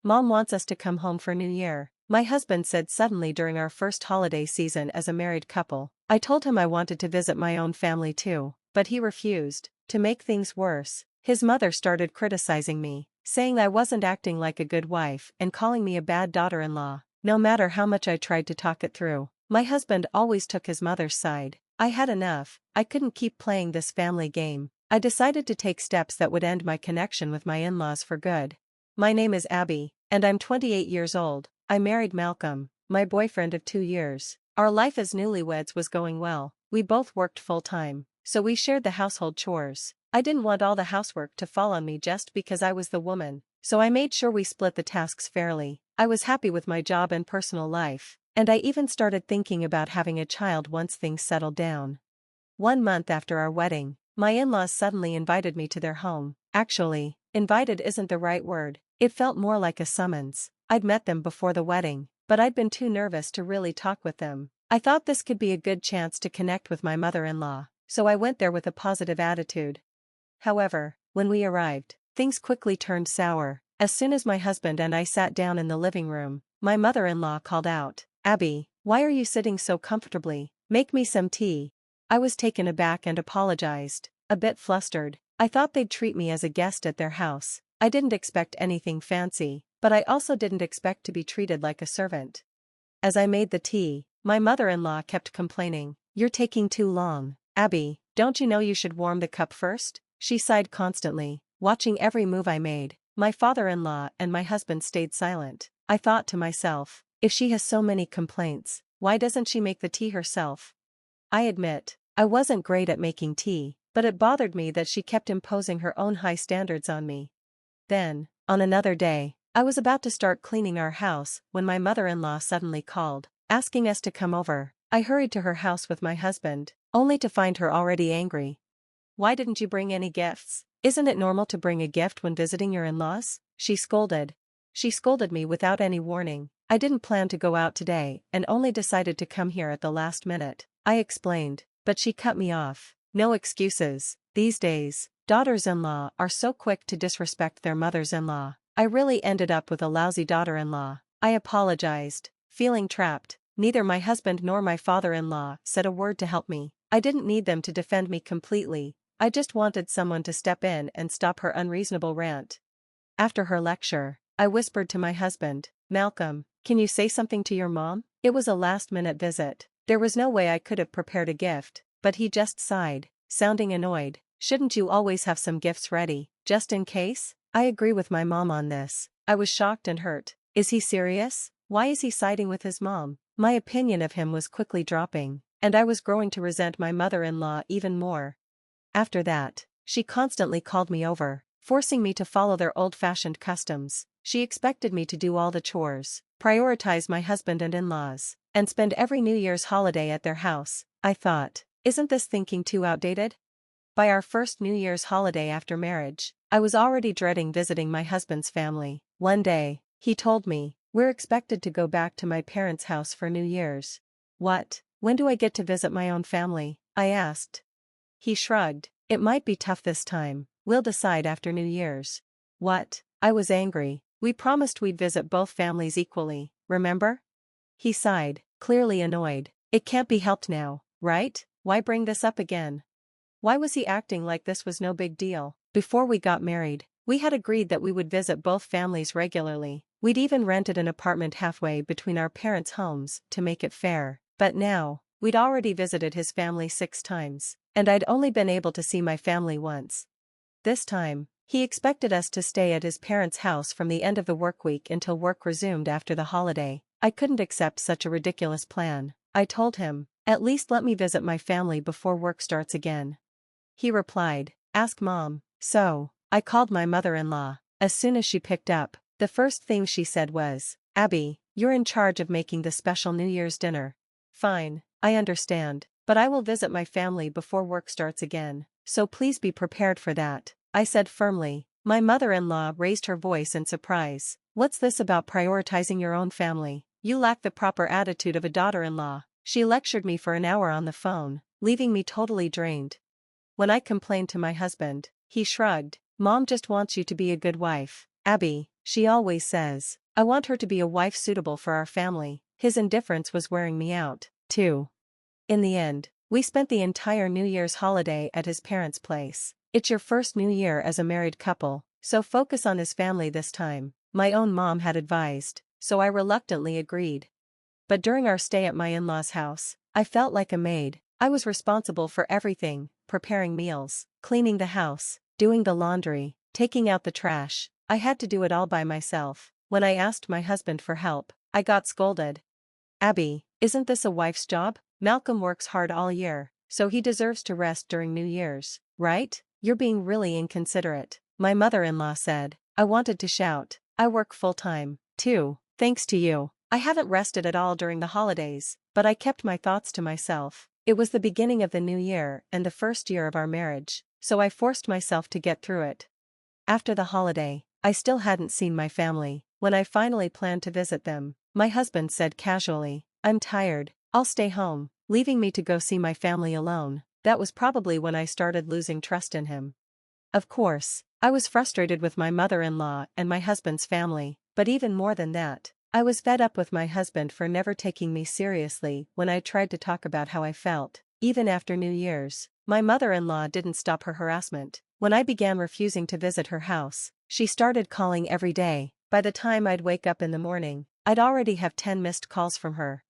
Mom wants us to come home for New Year, my husband said suddenly during our first holiday season as a married couple. I told him I wanted to visit my own family too, but he refused. To make things worse, his mother started criticizing me, saying I wasn't acting like a good wife and calling me a bad daughter-in-law. No matter how much I tried to talk it through, my husband always took his mother's side. I had enough. I couldn't keep playing this family game. I decided to take steps that would end my connection with my in-laws for good. My name is Abby, and I'm 28 years old. I married Malcolm, my boyfriend of 2 years. Our life as newlyweds was going well. We both worked full-time, so we shared the household chores. I didn't want all the housework to fall on me just because I was the woman, so I made sure we split the tasks fairly. I was happy with my job and personal life, and I even started thinking about having a child once things settled down. 1 month after our wedding, my in-laws suddenly invited me to their home. Actually, invited isn't the right word. It felt more like a summons. I'd met them before the wedding, but I'd been too nervous to really talk with them. I thought this could be a good chance to connect with my mother-in-law, so I went there with a positive attitude. However, when we arrived, things quickly turned sour. As soon as my husband and I sat down in the living room, my mother-in-law called out, "Abby, why are you sitting so comfortably? Make me some tea." I was taken aback and apologized, a bit flustered. I thought they'd treat me as a guest at their house. I didn't expect anything fancy, but I also didn't expect to be treated like a servant. As I made the tea, my mother-in-law kept complaining, "You're taking too long. Abby, don't you know you should warm the cup first?" She sighed constantly, watching every move I made. My father-in-law and my husband stayed silent. I thought to myself, if she has so many complaints, why doesn't she make the tea herself? I admit, I wasn't great at making tea, but it bothered me that she kept imposing her own high standards on me. Then, on another day, I was about to start cleaning our house when my mother-in-law suddenly called, asking us to come over. I hurried to her house with my husband, only to find her already angry. "Why didn't you bring any gifts? Isn't it normal to bring a gift when visiting your in-laws?" She scolded. She scolded me without any warning. "I didn't plan to go out today and only decided to come here at the last minute," I explained, but she cut me off. No excuses. These days, daughters-in-law are so quick to disrespect their mothers-in-law. I really ended up with a lousy daughter-in-law. I apologized, feeling trapped. Neither my husband nor my father-in-law said a word to help me. I didn't need them to defend me completely. I just wanted someone to step in and stop her unreasonable rant. After her lecture, I whispered to my husband, "Malcolm, can you say something to your mom?" It was a last-minute visit. There was no way I could have prepared a gift, but he just sighed, sounding annoyed. "Shouldn't you always have some gifts ready, just in case?" I agree with my mom on this. I was shocked and hurt. Is he serious? Why is he siding with his mom? My opinion of him was quickly dropping, and I was growing to resent my mother-in-law even more. After that, she constantly called me over, forcing me to follow their old-fashioned customs. She expected me to do all the chores, prioritize my husband and in-laws, and spend every New Year's holiday at their house. I thought, isn't this thinking too outdated? By our first New Year's holiday after marriage, I was already dreading visiting my husband's family. One day, he told me, "We're expected to go back to my parents' house for New Year's." "What? When do I get to visit my own family?" I asked. He shrugged. "It might be tough this time. We'll decide after New Year's." What? I was angry. "We promised we'd visit both families equally, remember?" He sighed, clearly annoyed. "It can't be helped now, right? Why bring this up again?" Why was he acting like this was no big deal? Before we got married, we had agreed that we would visit both families regularly. We'd even rented an apartment halfway between our parents' homes to make it fair. But now, we'd already visited his family 6 times, and I'd only been able to see my family once. This time, he expected us to stay at his parents' house from the end of the work week until work resumed after the holiday. I couldn't accept such a ridiculous plan. I told him, "At least let me visit my family before work starts again." He replied, "Ask Mom." So, I called my mother-in-law. As soon as she picked up, the first thing she said was, "Abby, you're in charge of making the special New Year's dinner." "Fine, I understand, but I will visit my family before work starts again, so please be prepared for that," I said firmly. My mother-in-law raised her voice in surprise. "What's this about prioritizing your own family? You lack the proper attitude of a daughter-in-law." She lectured me for an hour on the phone, leaving me totally drained. When I complained to my husband, he shrugged. "Mom just wants you to be a good wife, Abby. She always says, I want her to be a wife suitable for our family. His indifference was wearing me out, too. In the end, we spent the entire New Year's holiday at his parents' place. It's your first New Year as a married couple, so focus on his family this time, my own mom had advised, so I reluctantly agreed. But during our stay at my in-laws' house, I felt like a maid. I was responsible for everything, preparing meals, cleaning the house, doing the laundry, taking out the trash. I had to do it all by myself. When I asked my husband for help, I got scolded. Abby, isn't this a wife's job? Malcolm works hard all year, so he deserves to rest during New Year's, right? You're being really inconsiderate, my mother-in-law said. I wanted to shout. I work full-time, too, thanks to you. I haven't rested at all during the holidays, but I kept my thoughts to myself. It was the beginning of the new year and the first year of our marriage, so I forced myself to get through it. After the holiday, I still hadn't seen my family. When I finally planned to visit them, my husband said casually, I'm tired, I'll stay home, leaving me to go see my family alone. That was probably when I started losing trust in him. Of course, I was frustrated with my mother-in-law and my husband's family, but even more than that, I was fed up with my husband for never taking me seriously when I tried to talk about how I felt. Even after New Year's, my mother-in-law didn't stop her harassment. When I began refusing to visit her house, she started calling every day. By the time I'd wake up in the morning, I'd already have 10 missed calls from her.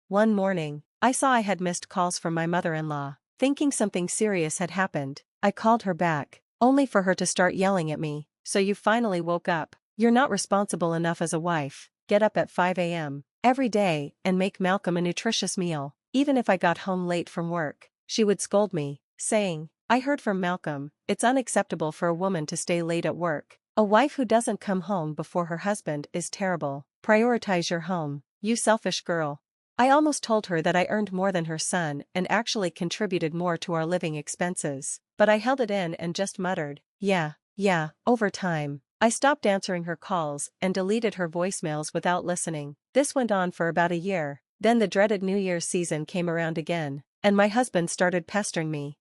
One morning, I saw I had missed calls from my mother-in-law. Thinking something serious had happened, I called her back, only for her to start yelling at me. So you finally woke up. You're not responsible enough as a wife. Get up at 5 a.m. every day and make Malcolm a nutritious meal. Even if I got home late from work, she would scold me, saying, I heard from Malcolm, it's unacceptable for a woman to stay late at work. A wife who doesn't come home before her husband is terrible. Prioritize your home, you selfish girl. I almost told her that I earned more than her son and actually contributed more to our living expenses, but I held it in and just muttered, yeah. Over time, I stopped answering her calls and deleted her voicemails without listening. This went on for about a year. Then the dreaded New Year's season came around again, and my husband started pestering me.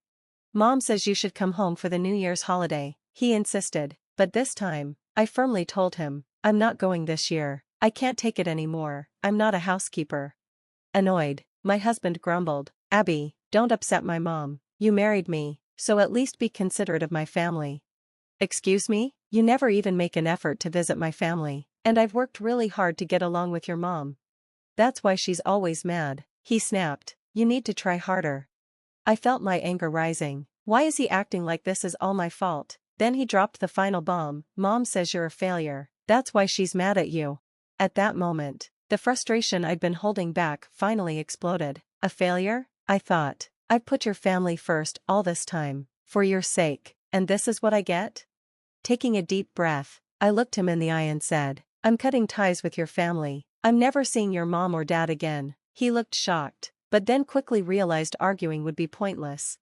Mom says you should come home for the New Year's holiday, he insisted, but this time, I firmly told him, I'm not going this year. I can't take it anymore. I'm not a housekeeper. Annoyed, my husband grumbled, Abby, don't upset my mom. You married me, so at least be considerate of my family. Excuse me? You never even make an effort to visit my family, and I've worked really hard to get along with your mom. That's why she's always mad, he snapped. You need to try harder. I felt my anger rising. Why is he acting like this is all my fault? Then he dropped the final bomb. Mom says you're a failure. That's why she's mad at you. At that moment, the frustration I'd been holding back finally exploded. A failure? I thought. I've put your family first all this time, for your sake, and this is what I get? Taking a deep breath, I looked him in the eye and said, I'm cutting ties with your family. I'm never seeing your mom or dad again. He looked shocked, but then quickly realized arguing would be pointless.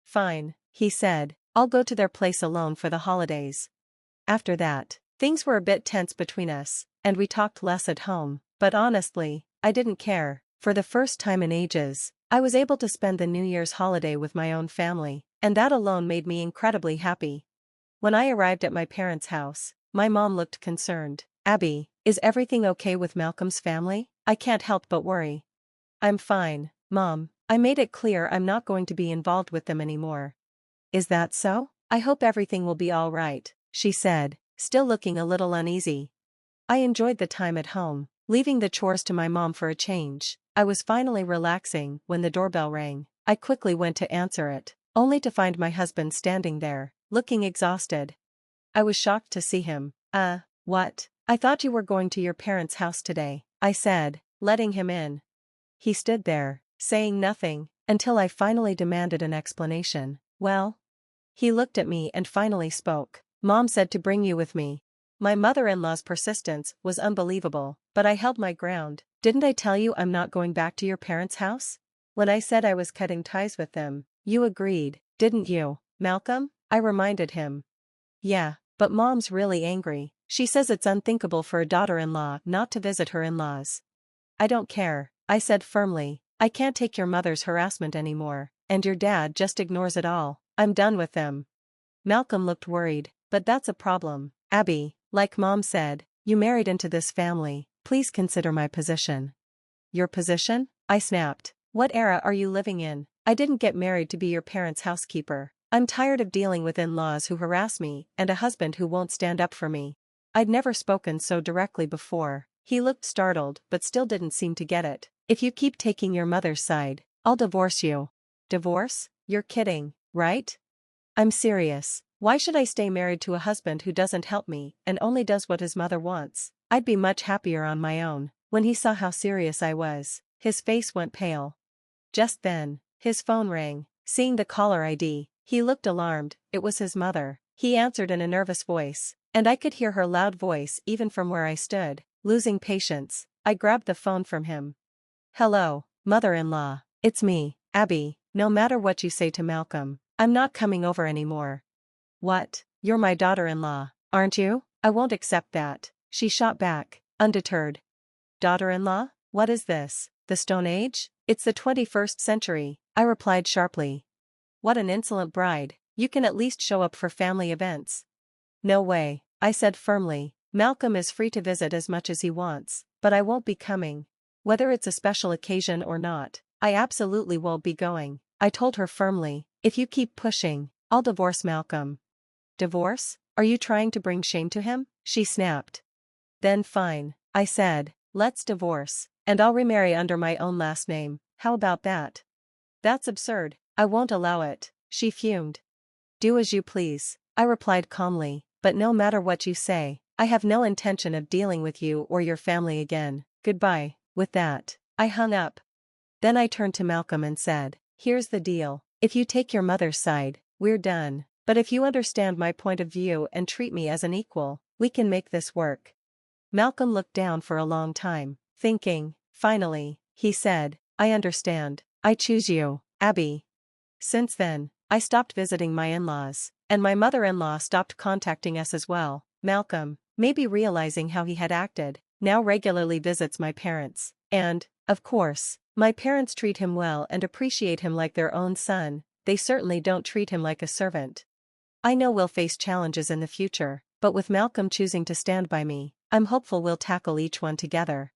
Fine, he said, I'll go to their place alone for the holidays. After that, things were a bit tense between us, and we talked less at home, but honestly, I didn't care. For the first time in ages, I was able to spend the New Year's holiday with my own family, and that alone made me incredibly happy. When I arrived at my parents' house, my mom looked concerned. Abby, is everything okay with Malcolm's family? I can't help but worry. I'm fine, Mom. I made it clear I'm not going to be involved with them anymore. Is that so? I hope everything will be all right, she said, still looking a little uneasy. I enjoyed the time at home, leaving the chores to my mom for a change. I was finally relaxing when the doorbell rang. I quickly went to answer it, only to find my husband standing there, looking exhausted. I was shocked to see him. What? I thought you were going to your parents' house today, I said, letting him in. He stood there, saying nothing, until I finally demanded an explanation. Well? He looked at me and finally spoke. Mom said to bring you with me. My mother-in-law's persistence was unbelievable, but I held my ground. Didn't I tell you I'm not going back to your parents' house? When I said I was cutting ties with them, you agreed, didn't you, Malcolm? I reminded him. Yeah, but Mom's really angry. She says it's unthinkable for a daughter-in-law not to visit her in-laws. I don't care, I said firmly. I can't take your mother's harassment anymore, and your dad just ignores it all. I'm done with them. Malcolm looked worried, but that's a problem. Abby, Like Mom said, you married into this family, please consider my position. Your position? I snapped. What era are you living in? I didn't get married to be your parents' housekeeper. I'm tired of dealing with in-laws who harass me and a husband who won't stand up for me. I'd never spoken so directly before. He looked startled but still didn't seem to get it. If you keep taking your mother's side, I'll divorce you. Divorce? You're kidding, right? I'm serious. Why should I stay married to a husband who doesn't help me and only does what his mother wants? I'd be much happier on my own. When he saw how serious I was, his face went pale. Just then, his phone rang. Seeing the caller ID, he looked alarmed. It was his mother. He answered in a nervous voice, and I could hear her loud voice even from where I stood. Losing patience, I grabbed the phone from him. Hello, mother-in-law. It's me, Abby. No matter what you say to Malcolm, I'm not coming over anymore. What? You're my daughter-in-law, aren't you? I won't accept that, she shot back, undeterred. Daughter-in-law? What is this? The Stone Age? It's the 21st century, I replied sharply. What an insolent bride. You can at least show up for family events. No way, I said firmly. Malcolm is free to visit as much as he wants, but I won't be coming. Whether it's a special occasion or not, I absolutely won't be going. I told her firmly, if you keep pushing, I'll divorce Malcolm. Divorce? Are you trying to bring shame to him? She snapped. Then fine, I said, let's divorce, and I'll remarry under my own last name. How about that? That's absurd. I won't allow it, she fumed. Do as you please, I replied calmly, but no matter what you say, I have no intention of dealing with you or your family again. Goodbye. With that, I hung up. Then I turned to Malcolm and said, here's the deal. If you take your mother's side, we're done. But if you understand my point of view and treat me as an equal, we can make this work. Malcolm looked down for a long time, thinking. Finally, he said, I understand. I choose you, Abby. Since then, I stopped visiting my in-laws, and my mother-in-law stopped contacting us as well. Malcolm, maybe realizing how he had acted, now regularly visits my parents, and, of course, my parents treat him well and appreciate him like their own son. They certainly don't treat him like a servant. I know we'll face challenges in the future, but with Malcolm choosing to stand by me, I'm hopeful we'll tackle each one together.